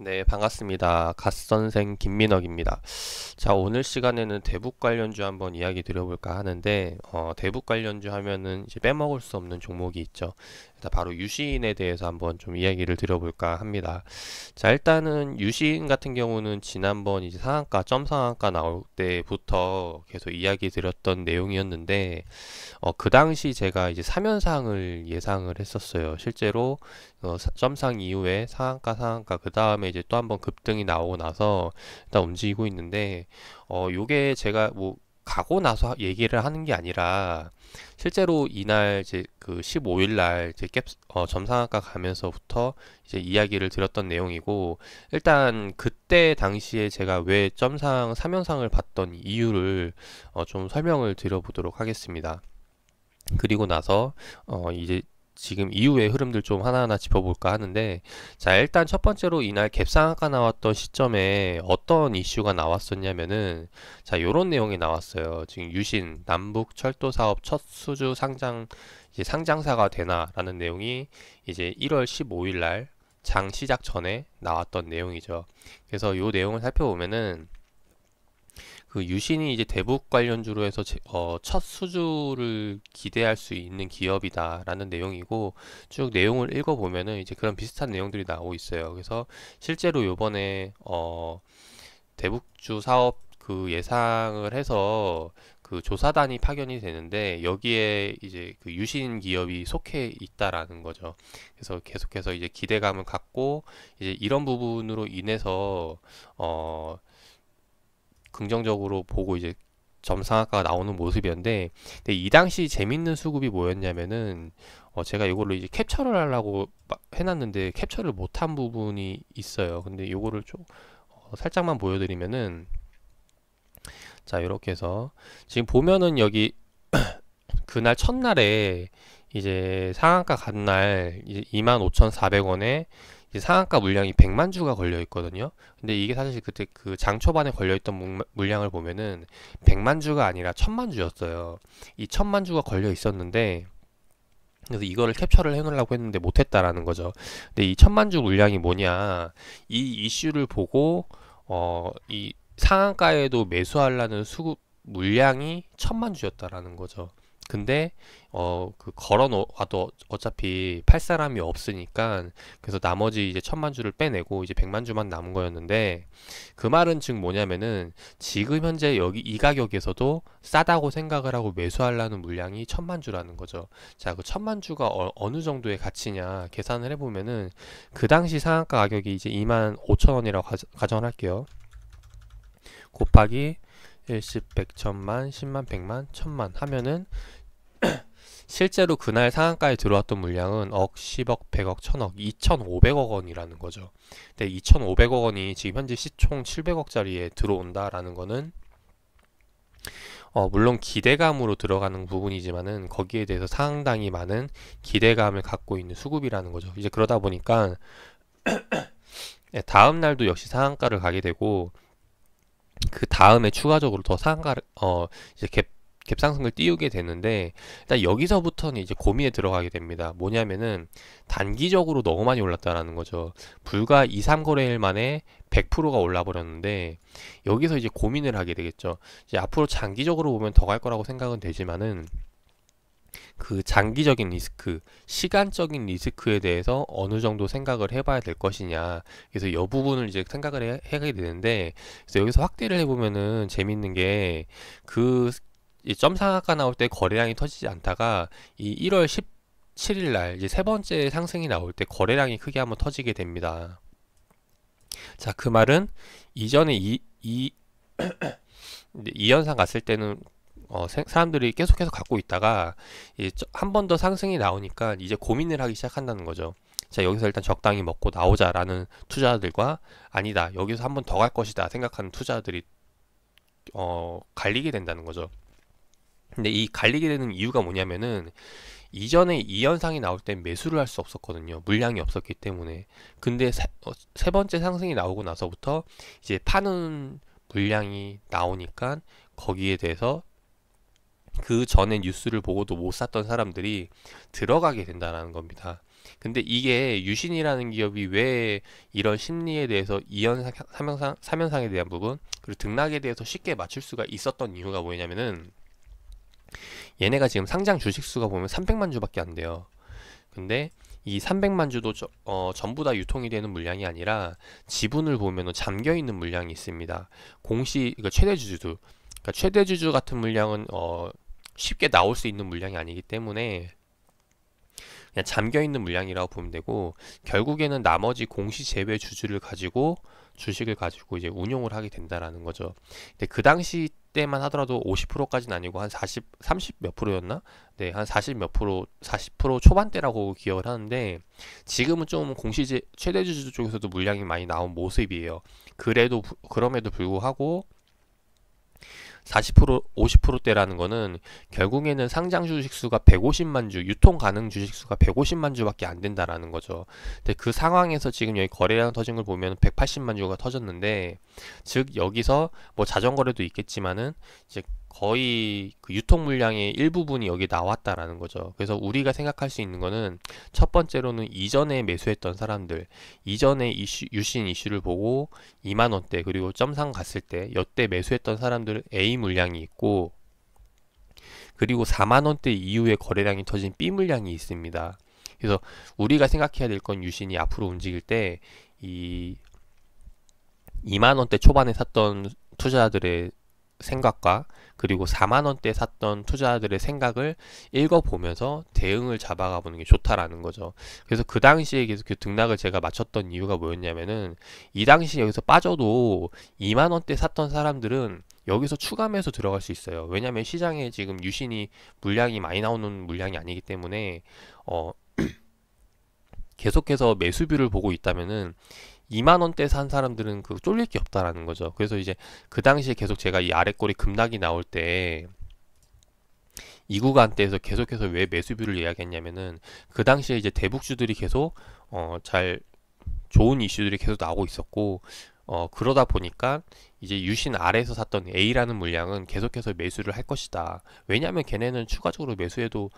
네, 반갑습니다. 갓선생 김민혁입니다. 자, 오늘 시간에는 대북 관련주 한번 이야기 드려볼까 하는데, 대북 관련주 하면은 이제 빼먹을 수 없는 종목이 있죠. 일단 바로 유시인에 대해서 한번 좀 이야기를 드려볼까 합니다. 자, 일단은 유시인 같은 경우는 지난번 이제 상한가, 점 상한가 나올 때부터 계속 이야기 드렸던 내용이었는데, 그 당시 제가 이제 3연상을 예상을 했었어요. 실제로 점상 이후에 상한가 그 다음에 이제 또 한번 급등이 나오고 나서 일단 움직이고 있는데 요게 제가 뭐 가고 나서 얘기를 하는 게 아니라 실제로 이날 이제 그 15일 날 이제 점상한가 가면서부터 이제 이야기를 드렸던 내용이고, 일단 그때 당시에 제가 왜 점상 3연상을 봤던 이유를 좀 설명을 드려보도록 하겠습니다. 그리고 나서 이제 지금 이후의 흐름들 좀 하나하나 짚어볼까 하는데, 자, 일단 첫 번째로 이날 갭상한가 나왔던 시점에 어떤 이슈가 나왔었냐면은, 자, 요런 내용이 나왔어요. 지금 유신 남북 철도 사업 첫 수주 상장, 이제 상장사가 되나라는 내용이 이제 1월 15일 날 장 시작 전에 나왔던 내용이죠. 그래서 요 내용을 살펴보면은 그 유신이 이제 대북 관련주로 해서 첫 수주를 기대할 수 있는 기업이다라는 내용이고, 쭉 내용을 읽어보면은 이제 그런 비슷한 내용들이 나오고 있어요. 그래서 실제로 요번에 대북주 사업 그 예상을 해서 그 조사단이 파견이 되는데, 여기에 이제 그 유신 기업이 속해 있다라는 거죠. 그래서 계속해서 이제 기대감을 갖고 이제 이런 부분으로 인해서 어 긍정적으로 보고 이제 점상학과가 나오는 모습이었는데, 근데 이 당시 재밌는 수급이 뭐였냐면은 제가 이걸로 이제 캡처를 하려고 해놨는데 캡처를 못한 부분이 있어요. 근데 이거를 좀 살짝만 보여드리면은, 자, 이렇게 해서 지금 보면은 여기 그날 첫날에 이제 상한가 간 날 이제 25,400원에 이제 상한가 물량이 100만 주가 걸려 있거든요. 근데 이게 사실 그때 그 장 초반에 걸려 있던 물량을 보면은 100만 주가 아니라 1000만 주였어요. 이 1000만 주가 걸려 있었는데, 그래서 이거를 캡처를 해놓으려고 했는데 못했다라는 거죠. 근데 이 1000만 주 물량이 뭐냐? 이 이슈를 보고 이 상한가에도 매수하려는 수급 물량이 1000만 주였다라는 거죠. 근데 그 걸어 놓아도 어차피 팔 사람이 없으니까, 그래서 나머지 이제 1000만 주를 빼내고 이제 100만 주만 남은 거였는데, 그 말은 즉 뭐냐면은 지금 현재 여기 이 가격에서도 싸다고 생각을 하고 매수하려는 물량이 1000만 주라는 거죠. 자, 그 1000만 주가 어느 정도의 가치냐 계산을 해보면은, 그 당시 상한가 가격이 이제 25,000원이라고 가정을 할게요. 곱하기 10, 100, 1000만, 10만, 100만, 1000만 하면은 실제로 그날 상한가에 들어왔던 물량은 억, 10억, 100억, 1000억, 2500억 원이라는 거죠. 근데 2500억 원이 지금 현재 시총 700억짜리에 들어온다라는 거는 물론 기대감으로 들어가는 부분이지만은 거기에 대해서 상당히 많은 기대감을 갖고 있는 수급이라는 거죠. 이제 그러다 보니까 다음 날도 역시 상한가를 가게 되고, 그 다음에 추가적으로 더 상한가를 이제 갭상승을 띄우게 되는데, 일단 여기서부터는 이제 고민에 들어가게 됩니다. 뭐냐면은 단기적으로 너무 많이 올랐다라는 거죠. 불과 2, 3거래일 만에 100%가 올라 버렸는데, 여기서 이제 고민을 하게 되겠죠. 이제 앞으로 장기적으로 보면 더 갈 거라고 생각은 되지만은, 그 장기적인 리스크, 시간적인 리스크에 대해서 어느 정도 생각을 해봐야 될 것이냐. 그래서 이 부분을 이제 생각을 하게 되는데, 그래서 여기서 확대를 해보면은 재밌는 게, 그 점상한가 나올 때 거래량이 터지지 않다가 이 1월 17일 날 이제 세 번째 상승이 나올 때 거래량이 크게 한번 터지게 됩니다. 자, 그 말은 이전에 이 현상 갔을 때는 사람들이 계속해서 갖고 있다가 한 번 더 상승이 나오니까 이제 고민을 하기 시작한다는 거죠. 자, 여기서 일단 적당히 먹고 나오자라는 투자들과, 아니다, 여기서 한 번 더 갈 것이다 생각하는 투자들이 갈리게 된다는 거죠. 근데 이 갈리게 되는 이유가 뭐냐면은, 이전에 이 현상이 나올 땐 매수를 할 수 없었거든요. 물량이 없었기 때문에. 근데 세 번째 상승이 나오고 나서부터 이제 파는 물량이 나오니까 거기에 대해서 그 전에 뉴스를 보고도 못 샀던 사람들이 들어가게 된다는 겁니다. 근데 이게 유신이라는 기업이 왜 이런 심리에 대해서 이현 삼현상에 대한 부분, 그리고 등락에 대해서 쉽게 맞출 수가 있었던 이유가 뭐냐면은, 얘네가 지금 상장 주식 수가 보면 300만 주밖에 안 돼요. 근데 이 300만 주도 전부 다 유통이 되는 물량이 아니라, 지분을 보면은 잠겨 있는 물량이 있습니다. 그러니까 최대 주주 같은 물량은 쉽게 나올 수 있는 물량이 아니기 때문에 그냥 잠겨 있는 물량이라고 보면 되고, 결국에는 나머지 공시 제외 주주를 가지고 주식을 가지고 이제 운용을 하게 된다라는 거죠. 근데 그 당시 때만 하더라도 50%까지는 아니고 한 30 몇 프로였나? 네, 한 40 몇 프로, 40% 초반대라고 기억을 하는데, 지금은 좀 최대 주주 쪽에서도 물량이 많이 나온 모습이에요. 그럼에도 불구하고 40%, 50%대라는 거는 결국에는 상장 주식수가 150만 주, 유통 가능 주식수가 150만 주밖에 안 된다라는 거죠. 근데 그 상황에서 지금 여기 거래량 터진 걸 보면 180만 주가 터졌는데, 즉 여기서 뭐 자전거래도 있겠지만은 이제 거의 그 유통 물량의 일부분이 여기 나왔다라는 거죠. 그래서 우리가 생각할 수 있는 거는, 첫 번째로는 이전에 매수했던 사람들, 이전에 유신 이슈를 보고 2만 원대 그리고 점상 갔을 때 여태 매수했던 사람들 A 물량이 있고, 그리고 4만 원대 이후에 거래량이 터진 B 물량이 있습니다. 그래서 우리가 생각해야 될 건, 유신이 앞으로 움직일 때 이 2만 원대 초반에 샀던 투자자들의 생각과, 그리고 4만 원대 샀던 투자자들의 생각을 읽어보면서 대응을 잡아가 보는 게 좋다라는 거죠. 그래서 그 당시에 계속 그 등락을 제가 맞췄던 이유가 뭐였냐면은, 이 당시에 여기서 빠져도 2만 원대 샀던 사람들은 여기서 추가 매수 들어갈 수 있어요. 왜냐면 시장에 지금 유신이 물량이 많이 나오는 물량이 아니기 때문에 계속해서 매수뷰를 보고 있다면은 2만 원대 산 사람들은 그 쫄릴 게 없다라는 거죠. 그래서 이제 그 당시에 계속 제가 이 아래 꼬리 급락이 나올 때 이 구간대에서 계속해서 왜 매수뷰를 이야기했냐면은, 그 당시에 이제 대북주들이 계속 잘 좋은 이슈들이 계속 나오고 있었고, 그러다 보니까 이제 유신 아래에서 샀던 A라는 물량은 계속해서 매수를 할 것이다. 왜냐면 걔네는 추가적으로 매수해도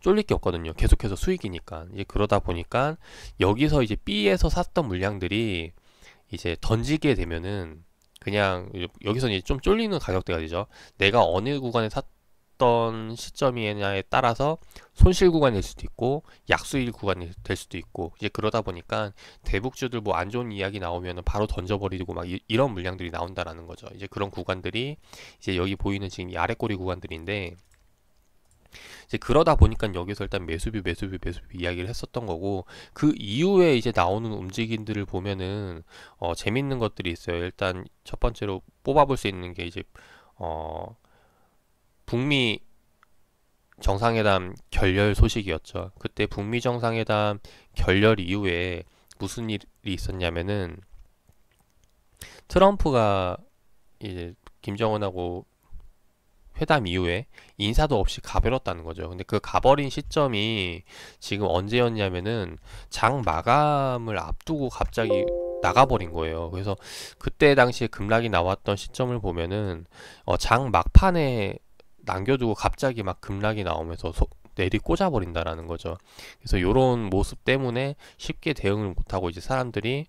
쫄릴 게 없거든요. 계속해서 수익이니까. 이제 그러다 보니까 여기서 이제 B에서 샀던 물량들이 이제 던지게 되면은, 그냥 여기서 이제 좀 쫄리는 가격대가 되죠. 내가 어느 구간에 샀던 시점이냐에 따라서 손실 구간이 될 수도 있고 약수일 구간이 될 수도 있고, 이제 그러다 보니까 대북주들 뭐 안 좋은 이야기 나오면 바로 던져버리고 막 이런 물량들이 나온다라는 거죠. 이제 그런 구간들이 이제 여기 보이는 지금 이 아래 꼬리 구간들인데, 이제 그러다 보니까 여기서 일단 매수비 이야기를 했었던 거고, 그 이후에 이제 나오는 움직임들을 보면은 재밌는 것들이 있어요. 일단 첫 번째로 뽑아볼 수 있는 게 이제 북미 정상회담 결렬 소식이었죠. 그때 북미 정상회담 결렬 이후에 무슨 일이 있었냐면은, 트럼프가 이제 김정은하고 회담 이후에 인사도 없이 가버렸다는 거죠. 근데 그 가버린 시점이 지금 언제였냐면은, 장 마감을 앞두고 갑자기 나가버린 거예요. 그래서 그때 당시에 급락이 나왔던 시점을 보면은 장 막판에 남겨두고 갑자기 막 급락이 나오면서 내리 꽂아버린다라는 거죠. 그래서 이런 모습 때문에 쉽게 대응을 못하고 이제 사람들이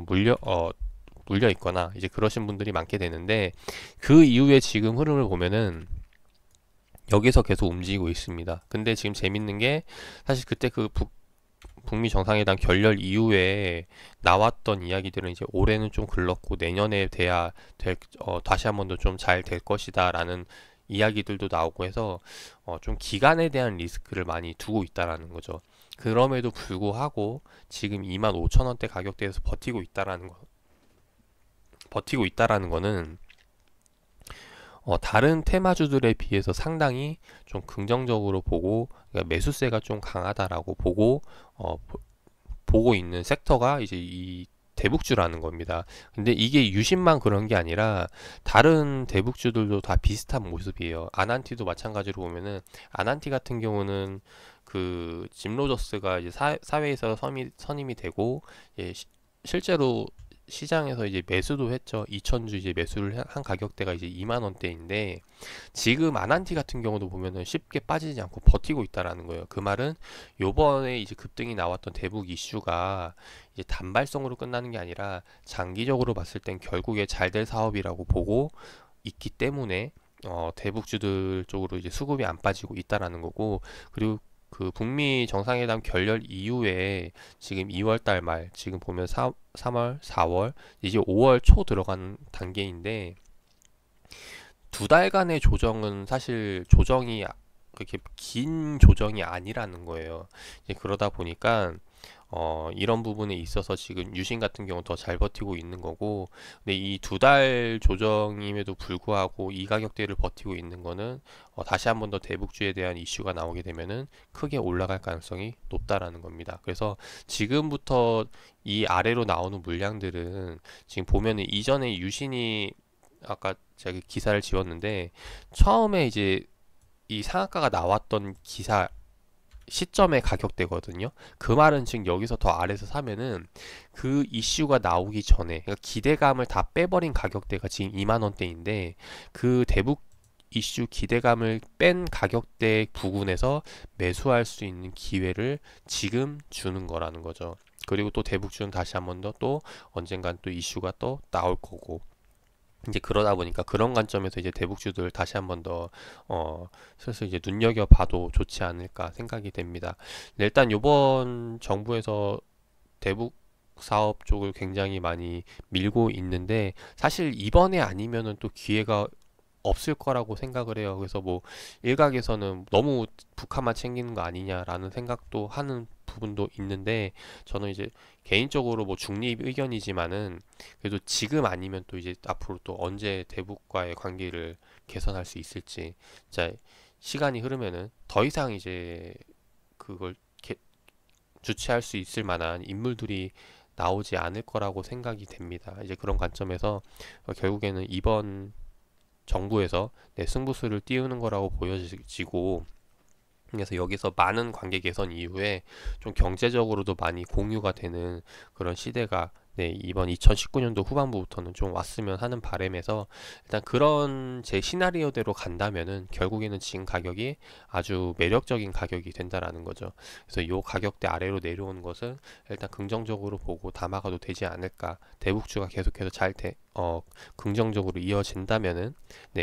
물려 있거나 이제 그러신 분들이 많게 되는데, 그 이후에 지금 흐름을 보면은 여기서 계속 움직이고 있습니다. 근데 지금 재밌는 게, 사실 그때 그 북미 정상회담 결렬 이후에 나왔던 이야기들은 이제 올해는 좀 글렀고 내년에 돼야 다시 한 번 더 좀 잘 될 것이다 라는 이야기들도 나오고 해서 좀 기간에 대한 리스크를 많이 두고 있다라는 거죠. 그럼에도 불구하고 지금 25,000원대 가격대에서 버티고 있다라는 거는 다른 테마주들에 비해서 상당히 좀 긍정적으로 보고, 그러니까 매수세가 좀 강하다라고 보고 있는 섹터가 이제 이 대북주라는 겁니다. 근데 이게 유신만 그런 게 아니라 다른 대북주들도 다 비슷한 모습이에요. 아난티도 마찬가지로 보면은, 아난티 같은 경우는 짐 로저스가 이제 사회에서 선임이 되고, 실제로 시장에서 이제 매수도 했죠. 2,000주 이제 매수를 한 가격대가 이제 2만 원대인데 지금 아난티 같은 경우도 보면은 쉽게 빠지지 않고 버티고 있다라는 거예요. 그 말은 요번에 이제 급등이 나왔던 대북 이슈가 이제 단발성으로 끝나는 게 아니라 장기적으로 봤을 땐 결국에 잘 될 사업이라고 보고 있기 때문에 대북주들 쪽으로 이제 수급이 안 빠지고 있다라는 거고, 그리고 그 북미 정상회담 결렬 이후에 지금 2월 달 말, 지금 보면 3월, 4월, 이제 5월 초 들어간 단계인데 두 달간의 조정은 사실 조정이 그렇게 긴 조정이 아니라는 거예요. 이제 그러다 보니까 이런 부분에 있어서 지금 유신 같은 경우 더 잘 버티고 있는 거고, 근데 이 두 달 조정임에도 불구하고 이 가격대를 버티고 있는 거는 다시 한번 더 대북주에 대한 이슈가 나오게 되면은 크게 올라갈 가능성이 높다라는 겁니다. 그래서 지금부터 이 아래로 나오는 물량들은 지금 보면은 이전에 유신이 아까 제가 기사를 지웠는데 처음에 이제 이 상한가가 나왔던 기사 시점의 가격대거든요. 그 말은 지금 여기서 더 아래서 사면은 그 이슈가 나오기 전에, 그러니까 기대감을 다 빼버린 가격대가 지금 2만 원대인데 그 대북 이슈 기대감을 뺀 가격대 부근에서 매수할 수 있는 기회를 지금 주는 거라는 거죠. 그리고 또 대북주는 다시 한번 더 또 언젠간 또 이슈가 또 나올 거고, 이제 그러다 보니까 그런 관점에서 이제 대북주들 다시 한번 더 슬슬 이제 눈여겨봐도 좋지 않을까 생각이 됩니다. 네, 일단 요번 정부에서 대북 사업 쪽을 굉장히 많이 밀고 있는데 사실 이번에 아니면은 또 기회가 없을 거라고 생각을 해요. 그래서 뭐 일각에서는 너무 북한만 챙기는 거 아니냐라는 생각도 하는 부분도 있는데, 저는 이제 개인적으로 뭐 중립 의견이지만은 그래도 지금 아니면 또 이제 앞으로 또 언제 대북과의 관계를 개선할 수 있을지, 자 시간이 흐르면은 더 이상 이제 그걸 주체할 수 있을 만한 인물들이 나오지 않을 거라고 생각이 됩니다. 이제 그런 관점에서 결국에는 이번 정부에서 승부수를 띄우는 거라고 보여지고, 그래서 여기서 많은 관계 개선 이후에 좀 경제적으로도 많이 공유가 되는 그런 시대가 이번 2019년도 후반부부터는 좀 왔으면 하는 바람에서 일단 그런 제 시나리오대로 간다면은 결국에는 지금 가격이 아주 매력적인 가격이 된다라는 거죠. 그래서 이 가격대 아래로 내려오는 것은 일단 긍정적으로 보고 담아가도 되지 않을까. 대북주가 계속해서 긍정적으로 이어진다면은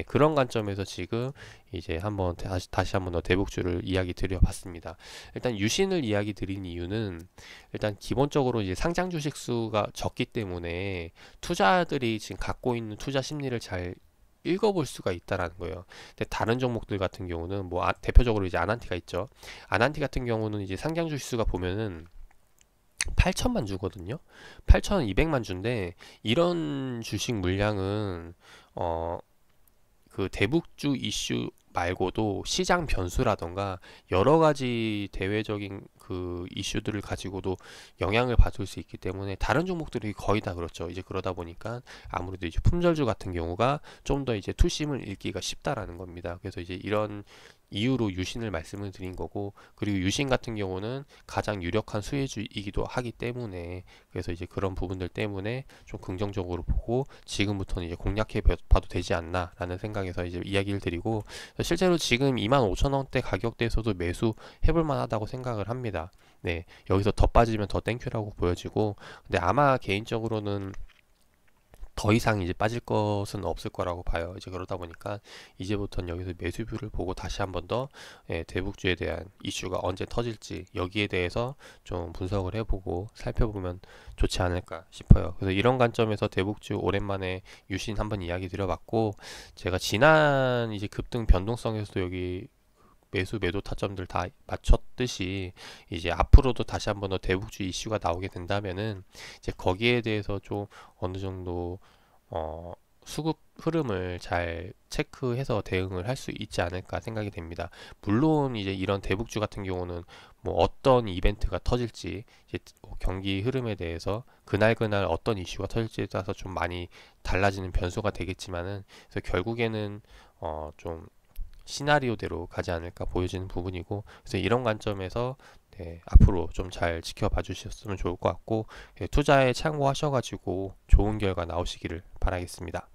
그런 관점에서 지금 이제 한번 다시 한번 더 대북주를 이야기 드려봤습니다. 일단 유신을 이야기 드린 이유는 일단 기본적으로 이제 상장 주식 수가 적기 때문에 투자들이 지금 갖고 있는 투자 심리를 잘 읽어볼 수가 있다라는 거예요. 근데 다른 종목들 같은 경우는 뭐 대표적으로 이제 아난티가 있죠. 아난티 같은 경우는 이제 상장 주식 수가 보면은 8천만 주거든요. 8,200만 주인데 이런 주식 물량은 그 대북주 이슈 말고도 시장 변수라던가 여러 가지 대외적인 그 이슈들을 가지고도 영향을 받을 수 있기 때문에 다른 종목들이 거의 다 그렇죠. 이제 그러다 보니까 아무래도 이제 품절주 같은 경우가 좀 더 이제 투심을 읽기가 쉽다라는 겁니다. 그래서 이제 이런 이유로 유신을 말씀을 드린 거고, 그리고 유신 같은 경우는 가장 유력한 수혜주이기도 하기 때문에 그래서 이제 그런 부분들 때문에 좀 긍정적으로 보고 지금부터는 이제 공략해 봐도 되지 않나라는 생각에서 이제 이야기를 드리고, 실제로 지금 25,000원대 가격대에서도 매수 해볼 만하다고 생각을 합니다. 여기서 더 빠지면 더 땡큐라고 보여지고, 근데 아마 개인적으로는 더 이상 이제 빠질 것은 없을 거라고 봐요. 이제 그러다 보니까 이제부터는 여기서 매수뷰를 보고 다시 한번 더 대북주에 대한 이슈가 언제 터질지 여기에 대해서 좀 분석을 해보고 살펴보면 좋지 않을까 싶어요. 그래서 이런 관점에서 대북주 오랜만에 유신 한번 이야기 드려봤고, 제가 지난 이제 급등 변동성에서도 여기 매수 매도 타점들 다 맞췄듯이 이제 앞으로도 다시 한번 더 대북주 이슈가 나오게 된다면은 이제 거기에 대해서 좀 어느 정도 수급 흐름을 잘 체크해서 대응을 할 수 있지 않을까 생각이 됩니다. 물론 이제 이런 대북주 같은 경우는 뭐 어떤 이벤트가 터질지 이제 경기 흐름에 대해서 그날 어떤 이슈가 터질지에 따라서 좀 많이 달라지는 변수가 되겠지만은, 그래서 결국에는 좀 시나리오대로 가지 않을까 보여지는 부분이고, 그래서 이런 관점에서 네, 앞으로 좀 잘 지켜봐 주셨으면 좋을 것 같고, 예, 투자에 참고하셔가지고 좋은 결과 나오시기를 바라겠습니다.